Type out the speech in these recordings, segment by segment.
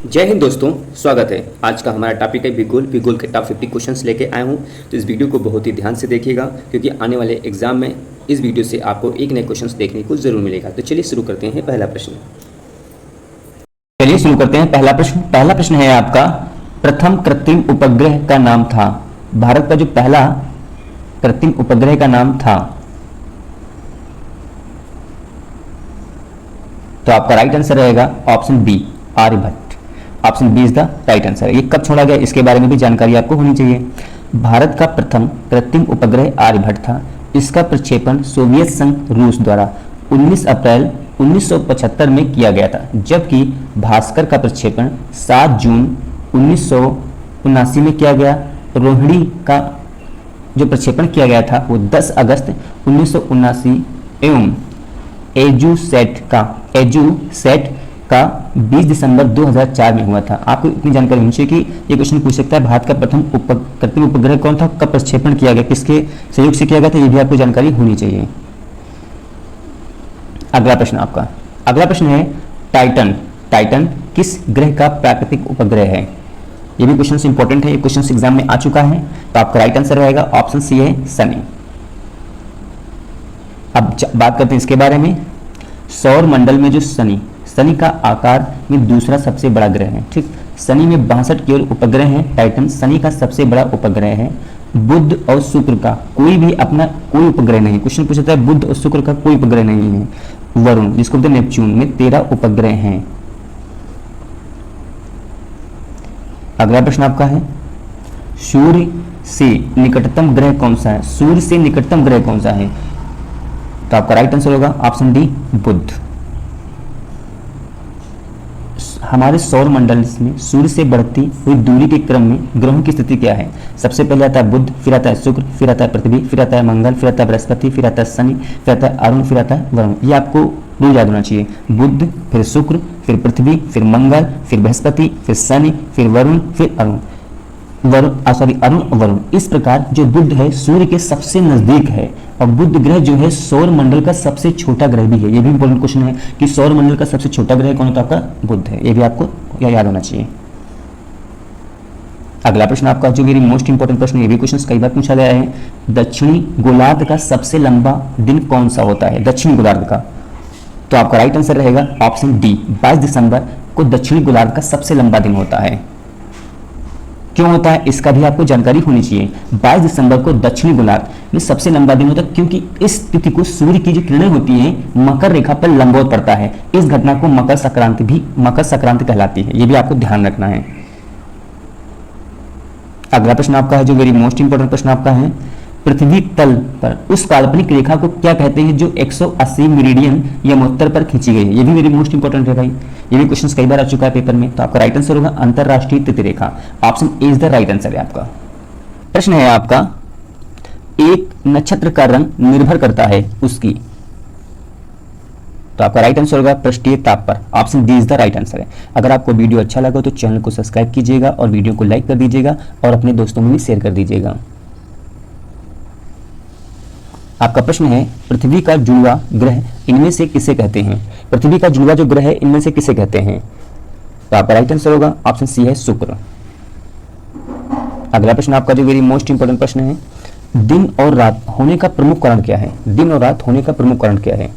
जय हिंद दोस्तों, स्वागत है। आज का हमारा टॉपिक है भूगोल। भूगोल के टॉप 50 क्वेश्चंस लेके आया हूँ, तो इस वीडियो को बहुत ही ध्यान से देखिएगा क्योंकि आने वाले एग्जाम में इस वीडियो से आपको एक नए क्वेश्चंस देखने को जरूर मिलेगा। तो चलिए शुरू करते हैं पहला प्रश्न। चलिए शुरू करते हैं पहला प्रश्न। पहला प्रश्न है आपका, प्रथम कृत्रिम उपग्रह का नाम था। भारत का जो पहला कृत्रिम उपग्रह का नाम था, तो आपका राइट आंसर रहेगा option B, Aryabhata. Option B is the right answer. ये कब छोड़ा गया इसके बारे में भी जानकारी आपको होनी चाहिए। भारत का प्रथम कृत्रिम उपग्रह आर्यभट्ट था। इसका प्रक्षेपण सोवियत संघ रूस द्वारा 19 अप्रैल 1975 में किया गया था, जबकि भास्कर का प्रक्षेपण 7 जून 1979 में किया गया। रोहिणी का जो प्रक्षेपण किया गया था वो 10 अगस्त 1979 एवं एजुसेट का 20 दिसंबर 2004 में हुआ था। आपको इतनी जानकारी होनी चाहिए कि ये क्वेश्चन पूछ सकता है, भारत का प्रथम कृत्रिम उपग्रह कौन था, कब प्रक्षेपण किया गया, किसके सहयोग से किया गया था, ये भी आपको जानकारी होनी चाहिए। अगला प्रश्न आपका, अगला प्रश्न है टाइटन। टाइटन किस ग्रह का प्राकृतिक उपग्रह है? ये भी क्वेश्चन इंपॉर्टेंट है, ये क्वेश्चन एग्जाम में आ चुका है, तो आपका राइट आंसर रहेगा ऑप्शन सी है शनि। अब बात करते हैं इसके बारे में। सौर मंडल में जो शनि का आकार में दूसरा सबसे बड़ा ग्रह है। ठीक, शनि में 62 की ओर उपग्रह है। टाइटन शनि का सबसे बड़ा उपग्रह है। बुध और शुक्र का कोई भी अपना कोई उपग्रह नहीं। क्वेश्चन पूछता है बुध और शुक्र का कोई उपग्रह नहीं है। वरुण, जिसको बोलते हैं नेपच्यून, में 13 उपग्रह हैं। अगला प्रश्न आपका है, सूर्य से निकटतम ग्रह कौन सा है? सूर्य से निकटतम ग्रह कौन सा है? तो आपका राइट आंसर होगा ऑप्शन डी, बुध। हमारे सौर मंडल में सूर्य से बढ़ती हुई दूरी के क्रम में ग्रहों की स्थिति क्या है? सबसे पहले आता है बुध, फिर आता है शुक्र, फिर आता है पृथ्वी, फिर आता है मंगल, फिर आता है बृहस्पति, फिर आता है शनि, फिर आता है अरुण, फिर आता है वरुण। ये आपको रूल याद होना चाहिए। बुध, फिर शुक्र, फिर पृथ्वी, फिर मंगल, फिर बृहस्पति, फिर शनि, फिर वरुण, फिर अरुण। अरुण वरुण। इस प्रकार जो बुध है सूर्य के सबसे नजदीक है, और बुध ग्रह जो है सौर मंडल का सबसे छोटा ग्रह भी है। ये भी इंपॉर्टेंट क्वेश्चन है कि सौर मंडल का सबसे छोटा ग्रह कौन है? तो आपका बुध है। ये भी आपको याद होना चाहिए। अगला प्रश्न आपका जो वेरी मोस्ट इंपॉर्टेंट प्रश्न, ये भी क्वेश्चन कई बार पूछा गया है। दक्षिणी गोलार्ध का सबसे लंबा दिन कौन सा होता है? दक्षिणी गोलार्ध का, तो आपका राइट आंसर रहेगा ऑप्शन डी, 22 दिसंबर को दक्षिणी गोलार्ध का सबसे लंबा दिन होता है। क्यों होता है इसका भी आपको जानकारी होनी चाहिए। 22 दिसंबर को दक्षिणी गोलार्ध में सबसे लंबा दिन होता है, क्योंकि इस तिथि को सूर्य की जो किरणें होती हैं मकर रेखा पर लंबवत पड़ता है। इस घटना को मकर संक्रांति कहलाती है। यह भी आपको ध्यान रखना है। अगला प्रश्न आपका है जो वेरी मोस्ट इंपोर्टेंट प्रश्न आपका है, पृथ्वी तल पर उस काल्पनिक रेखा को क्या कहते हैं जो 180 मेरिडियन यमोत्तर पर खींची गई है? ये भी वेरी मोस्ट इंपोर्टेंट है भाई, ये भी क्वेश्चन कई बार आ चुका है पेपर में। तो आपका राइट आंसर होगा अंतरराष्ट्रीय तिथि रेखा। Option A is the right answer है आपका। प्रश्न है आपका, एक नक्षत्र का रंग निर्भर करता है उसकी, तो आपका राइट आंसर होगा पृष्ठीय ताप पर। Option D is the right answer है। अगर आपको वीडियो अच्छा लगा तो चैनल को सब्सक्राइब कीजिएगा और वीडियो को लाइक कर दीजिएगा और अपने दोस्तों में भी शेयर कर दीजिएगा। आपका प्रश्न है, पृथ्वी का जुड़वा ग्रह इनमें से किसे कहते हैं? पृथ्वी का जुड़वा जो ग्रह है इनमें से किसे कहते हैं? तो आपका राइट आंसर होगा ऑप्शन सी है शुक्र। अगला प्रश्न आपका जो वेरी मोस्ट इंपोर्टेंट प्रश्न है, दिन और रात होने का प्रमुख कारण क्या है? दिन और रात होने का प्रमुख कारण क्या है?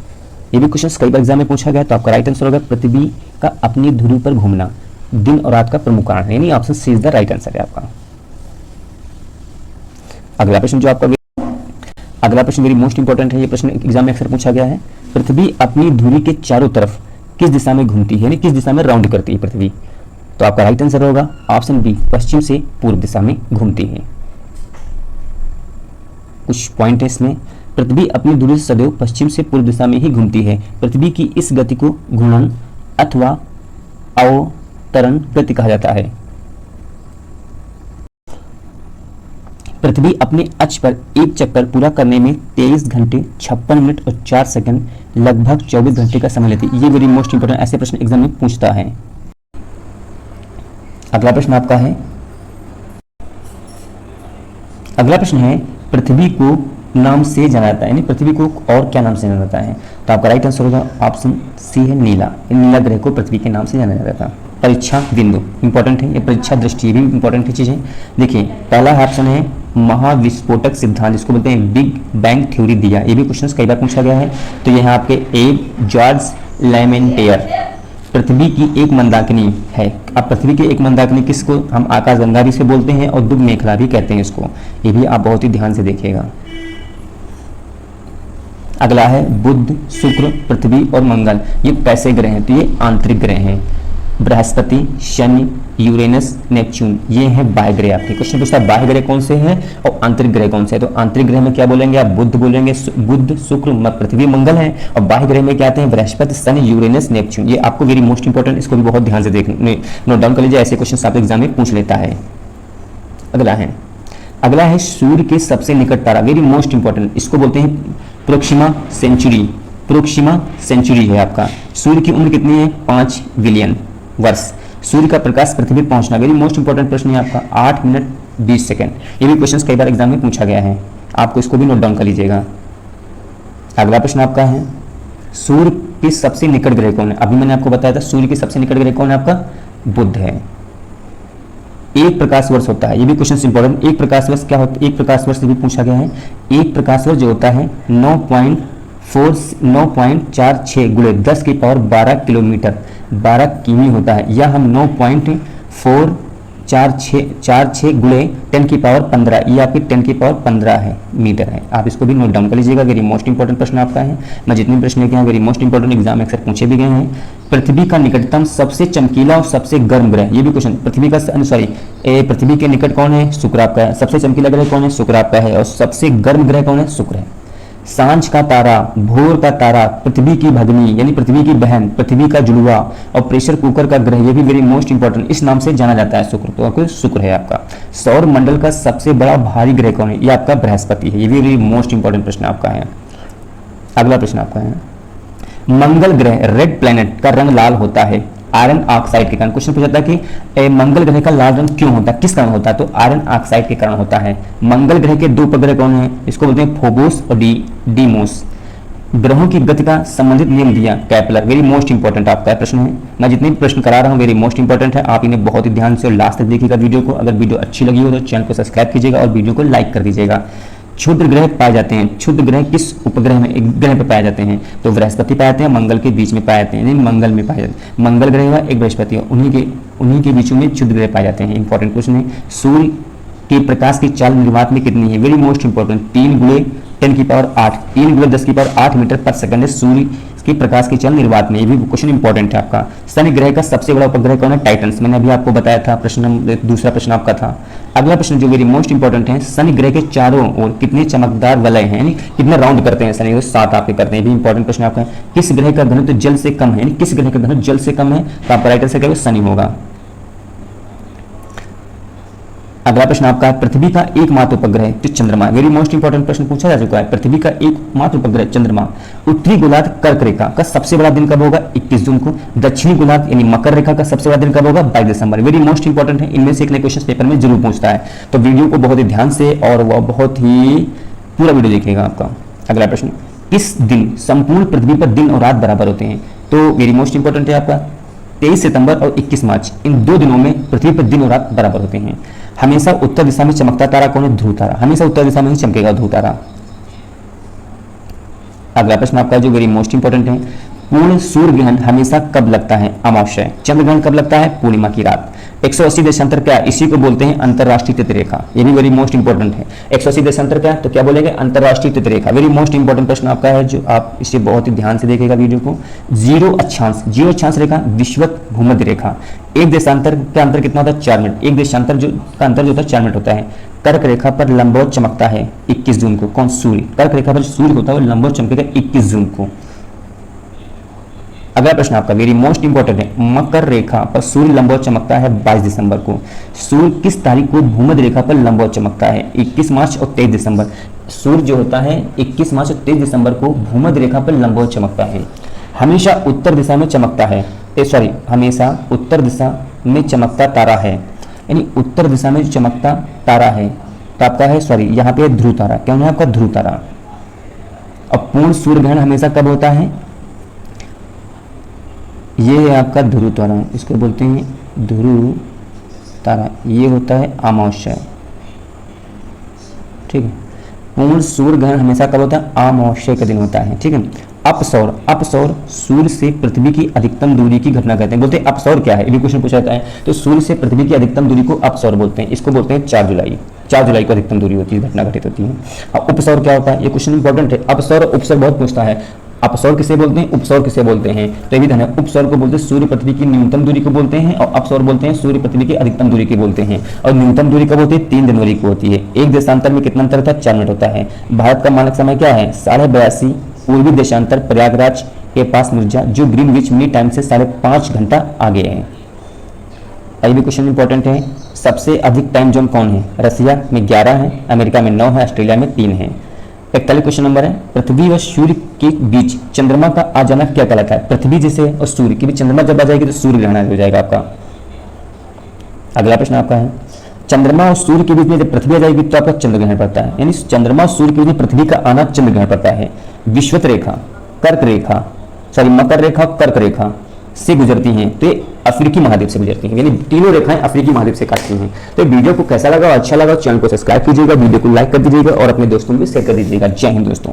ये भी क्वेश्चन कई बार एग्जाम में पूछा गया। तो आपका राइट आंसर होगा पृथ्वी का अपनी धुरी पर घूमना दिन और रात का प्रमुख कारण है, यानी option C is the right answer है आपका। अगला प्रश्न वेरी मोस्ट इंपोर्टेंट है। ये प्रश्न एग्जाम में अक्सर पूछा गया है। पृथ्वी अपनी धुरी के चारों तरफ किस दिशा में घूमती है, यानी किस दिशा में राउंड करती है पृथ्वी? तो आपका राइट आंसर होगा ऑप्शन बी, पश्चिम से पूर्व दिशा में घूमती है। कुछ पॉइंट है इसमें, पृथ्वी अपनी धुरी से सदैव पश्चिम से पूर्व दिशा में ही घूमती है। पृथ्वी की इस गति को घूर्णन अथवा अवतरण गति कहा जाता है। पृथ्वी अपने अक्ष पर एक चक्कर पूरा करने में 23 घंटे 56 मिनट और 4 सेकंड लगभग 24 घंटे का समय लेती है। ये वेरी मोस्ट इंपोर्टेंट, ऐसे प्रश्न एग्जाम में पूछता है। अगला प्रश्न आपका है, अगला प्रश्न है, पृथ्वी को नाम से जाना जाता है, यानी पृथ्वी को और क्या नाम से जाना जाता है? तो आपका राइट आंसर होगा ऑप्शन सी है नीला। नीला ग्रह को पृथ्वी के नाम से जाना जाता था। परीक्षा बिंदु इंपॉर्टेंट है, ये परीक्षा दृष्टि भी इंपॉर्टेंट चीज़ है। देखिए पहला ऑप्शन है महाविस्फोटक सिद्धांत, जिसको बोलते हैं बिग बैंग थ्योरी दिया, ये भी क्वेश्चन कई बार पूछा गया है। तो यहाँ आपके ए जॉर्ज लेमेंटेयर, पृथ्वी की एक मंदाकिनी है। अब पृथ्वी की एक मंदाकिनी किसको हम आकाशगंगा भी से बोलते हैं और दुर्ग मेखला भी कहते हैं इसको, ये भी आप बहुत ही ध्यान से देखिएगा। अगला है बुध, शुक्र, पृथ्वी और मंगल, ये कैसे ग्रह हैं? तो ये आंतरिक ग्रह हैं। बृहस्पति, शनि, यूरेनस, नेपच्यून, ये हैं बाह्य ग्रह। आपके क्वेश्चन पूछता है बाह्य ग्रह कौन से हैं और आंतरिक ग्रह कौन से हैं? तो आंतरिक ग्रह में क्या बोलेंगे आप? बुध बोलेंगे, बुध, शुक्र, पृथ्वी, मंगल है। और बाह्य ग्रह में क्या आते हैं? Brihaspati, Shani, Uranus, Neptune. ये आपको वेरी मोस्ट इंपॉर्टेंट, इसको भी बहुत ध्यान से देखने नोट डाउन कर लीजिए, ऐसे क्वेश्चन आपके एग्जाम में पूछ लेता है। अगला है सूर्य के सबसे निकट तारा, वेरी मोस्ट इंपॉर्टेंट, इसको बोलते हैं प्रोक्सिमा सेंचुरी। प्रोक्सिमा सेंचुरी है आपका। सूर्य की उम्र कितनी है? 5 बिलियन वर्ष। सूर्य का प्रकाश पृथ्वी पर पहुंचना, वेरी मोस्ट इंपॉर्टेंट प्रश्न है आपका, 8 मिनट 20 सेकंड। ये भी क्वेश्चन कई बार एग्जाम में पूछा गया है, आपको इसको भी नोट डाउन कर लीजिएगा। अगला प्रश्न आपका है सूर्य के सबसे निकट ग्रह कौन है? अभी मैंने आपको बताया था सूर्य के सबसे निकट ग्रह कौन है आपका? बुध है। एक प्रकाश वर्ष होता है, ये भी क्वेश्चन इंपॉर्टेंट। एक प्रकाश वर्ष क्या होता है? एक प्रकाश वर्ष भी पूछा गया है। एक प्रकाश वर्ष जो होता है 9.46 गुणे 10 की पावर 12 किलोमीटर 12 किमी होता है, या हम 9.446 गुणे 10 की पावर 15, ये आपकी 10 की पावर 15 है मीटर है। आप इसको भी नोट डाउन कर लीजिएगा, वेरी मोस्ट इंपॉर्टेंट प्रश्न आपका है। मैं जितने प्रश्न लेके आया वेरी मोस्ट इंपॉर्टेंट, एग्जाम में अक्सर पूछे भी गए हैं। पृथ्वी का निकटतम सबसे चमकीला और सबसे गर्म ग्रह, ये भी क्वेश्चन, पृथ्वी के निकट कौन है? शुक्र आपका है। सबसे चमकीला ग्रह कौन है? शुक्र आपका है। और सबसे गर्म ग्रह कौन है? शुक्र है। सांझ का तारा, भोर का तारा, पृथ्वी की भगिनी यानी पृथ्वी की बहन, पृथ्वी का जुड़वा और प्रेशर कुकर का ग्रह, ये भी वेरी मोस्ट इंपॉर्टेंट, इस नाम से जाना जाता है शुक्र। तो आपको शुक्र है आपका। सौर मंडल का सबसे बड़ा भारी ग्रह कौन है? ये आपका बृहस्पति है। ये भी वेरी मोस्ट इंपॉर्टेंट प्रश्न आपका है। अगला प्रश्न आपका है मंगल ग्रह रेड प्लैनेट का रंग लाल होता है आयरन ऑक्साइड के कारण। क्वेश्चन पूछा था कि मंगल ग्रह का लाल रंग क्यों होता है, किस कारण होता है? तो आयरन ऑक्साइड के कारण होता है। मंगल ग्रह के 2 उपग्रह कौन है? इसको बोलते हैं फोबोस और डीमोस। ग्रहों की गति का संबंधित नियम दिया कैपलर, वेरी मोस्ट इंपॉर्टेंट आपका प्रश्न है। मैं जितने भी प्रश्न करा रहा हूँ वेरी मोस्ट इंपॉर्टेंट है, आप इन्हें बहुत ही ध्यान से और लास्ट तक देखिएगा वीडियो को। अगर वीडियो अच्छी लगी हो तो चैनल को सब्सक्राइब कीजिएगा और वीडियो को लाइक कर दीजिएगा। क्षुद्र ग्रह पाए जाते हैं, क्षुद्र ग्रह किस उपग्रह में, एक ग्रह पर पाए जाते हैं? तो बृहस्पति पाए जाते हैं, मंगल के बीच में पाए जाते हैं, यानी मंगल में पाए जाते हैं। मंगल ग्रह हुआ एक बृहस्पति, उन्हीं के बीच में क्षुद्र ग्रह पाए जाते हैं। इंपॉर्टेंट क्वेश्चन है। सूर्य के प्रकाश की चाल निर्वात में कितनी है? वेरी मोस्ट इंपॉर्टेंट, 3 गुणे 10 की पावर 8, 3 गुणे 10 की पावर 8 मीटर पर सेकंड है सूर्य के प्रकाश की चाल निर्वात में। ये भी क्वेश्चन इंपॉर्टेंट है आपका। शनि ग्रह का सबसे बड़ा उपग्रह कौन है? टाइटन्स, मैंने अभी आपको बताया था, दूसरा प्रश्न आपका था। अगला प्रश्न जो वेरी मोस्ट इंपॉर्टेंट है, शनि ग्रह के चारों ओर कितने चमकदार वलय हैं, यानी कितने राउंड करते हैं शनि? 7 आपके करते हैं, ये भी इंपॉर्टेंट प्रश्न आपका है। किस ग्रह का घनत्व जल से कम है, यानी किस ग्रह का घनत्व जल से कम है? तो आपका राइट आंसर क्या होगा? शनि होगा। अगला प्रश्न आपका है पृथ्वी का एकमात्र उपग्रह तो चंद्रमा, वेरी मोस्ट इंपॉर्टेंट प्रश्न पूछा जा चुका है। पृथ्वी का एकमात्र उपग्रह चंद्रमा। उत्तरी गोलार्ध कर्क रेखा का सबसे बड़ा दिन कब होगा? 21 जून को। दक्षिणी गोलार्ध यानी मकर रेखा का सबसे बड़ा दिन कब होगा? 22 दिसंबर। वेरी मोस्ट इंपॉर्टेंट है, इनमें से एक नए क्वेश्चन पेपर में जरूर पूछता है, तो वीडियो को बहुत ही ध्यान से और वह बहुत ही पूरा वीडियो देखिएगा आपका। अगला प्रश्न, किस दिन संपूर्ण पृथ्वी पर दिन और रात बराबर होते हैं? तो वेरी मोस्ट इंपॉर्टेंट है आपका 23 सितंबर और 21 मार्च, इन 2 दिनों में पृथ्वी पर दिन और रात बराबर होते हैं। हमेशा उत्तर दिशा में चमकता तारा कौन है? ध्रुव तारा, हमेशा उत्तर दिशा में ही चमकेगा ध्रुव तारा। अगला प्रश्न आपका जो वेरी मोस्ट इंपॉर्टेंट है, पूर्ण सूर्य ग्रहण हमेशा कब लगता है? अमावस्या। चंद्र ग्रहण कब लगता है? पूर्णिमा की रात। 180 देशांतर क्या है? इसी को बोलते हैं अंतरराष्ट्रीय तिथिरेखा, ये भी वेरी मोस्ट इंपॉर्टेंट है। 180 देशांतर क्या है? तो क्या बोलेंगे? अंतरराष्ट्रीय तिथिरेखा। वेरी मोस्ट इंपॉर्टेंट प्रश्न आपका है, जो आप इसे बहुत ही ध्यान से देखिएगा वीडियो को। जीरो अक्षांश रेखा विषुवत भूमध्य रेखा। एक देशांतर का अंतर कितना होता है? 4 मिनट। एक देशांतर का अंतर जो होता है 4 मिनट होता है। कर्क रेखा पर लंबवत चमकता है 21 जून को। कौन? सूर्य। कर्क रेखा पर सूर्य होता है वो लंबवत चमकेगा 21 जून को। अगला प्रश्न आपका वेरी मोस्ट इंपॉर्टेंट है, मकर रेखा पर सूर्य लंबवत चमकता है 22 दिसंबर को। सूर्य किस तारीख को भूमध्य रेखा पर लंबवत चमकता है? 21 मार्च और 23 दिसंबर। सूर्य जो होता है 21 मार्च और 23 दिसंबर को भूमध्य रेखा पर लंबवत चमकता है। हमेशा उत्तर दिशा में चमकता है, हमेशा उत्तर दिशा में चमकता तारा है, यानी उत्तर दिशा में चमकता तारा है तो आपका है यहाँ पे ध्रुव तारा। क्या है आपका? ध्रुव तारा। अब पूर्ण सूर्य ग्रहण हमेशा कब होता है? ये है आपका ध्रुव तारा, इसको बोलते हैं ध्रुव तारा। ये होता है अमावस्या, ठीक है। पूर्ण सूर्य ग्रहण हमेशा कब होता है? अमावस्या के दिन होता है, ठीक है। अपसौर, अपसौर सूर्य से पृथ्वी की अधिकतम दूरी की घटना कहते हैं। बोलते हैं अपसौर क्या है, ये भी क्वेश्चन पूछा जाता है। तो सूर्य से पृथ्वी की अधिकतम दूरी को अपसौर बोलते हैं। इसको बोलते हैं 4 जुलाई, 4 जुलाई को अधिकतम दूरी होती है, घटना घटित होती है। अब उपसौर क्या होता है, ये क्वेश्चन इंपॉर्टेंट है। अपसौर उपसौर बहुत पूछता है। अपसौर किसे बोलते हैं, उपसौर किसे बोलते हैं, तो ये भी ध्यान है। उपसौर को बोलते हैं सूर्य पृथ्वी की न्यूनतम दूरी को बोलते हैं, और अपसौर बोलते हैं सूर्य पृथ्वी की अधिकतम दूरी की बोलते हैं। और न्यूनतम दूरी कब होती है? 3 जनवरी को होती है। एक देशांतर में कितना अंतर होता है? 4 मिनट होता है। भारत का मानक समय क्या है? 82:30 पूर्वी देशांतर प्रयागराज के पास मिर्जा, जो ग्रीनविच मीन टाइम से 5.5 घंटा आगे है। ये भी क्वेश्चन इंपॉर्टेंट है। सबसे अधिक टाइम जोन कौन है? रसिया में 11 है, अमेरिका में 9 है, ऑस्ट्रेलिया में 3 है। 41 क्वेश्चन नंबर है, पृथ्वी व सूर्य के बीच चंद्रमा का आ जाना क्या कहलाता है? पृथ्वी जैसे और सूर्य के बीच चंद्रमा जब आ जाएगी तो सूर्य ग्रहण हो जाएगा आपका। अगला प्रश्न आपका है, चंद्रमा और सूर्य के बीच में जब पृथ्वी आ जाएगी तो आपका चंद्र ग्रहण पड़ता है। यानी चंद्रमा और सूर्य के बीच में पृथ्वी का आना चंद्र ग्रहण पड़ता है। विषुवत रेखा, कर्क रेखा, सॉरी मकर रेखा, कर्क रेखा से गुजरती हैं, तो ये अफ्रीकी महाद्वीप से गुजरती हैं, यानी तीनों रेखाएं अफ्रीकी महाद्वीप से काटती हैं। तो वीडियो को कैसा लगा? अच्छा लगा चैनल को सब्सक्राइब कीजिएगा, वीडियो को लाइक कर दीजिएगा और अपने दोस्तों में शेयर कर दीजिएगा। जय हिंद दोस्तों।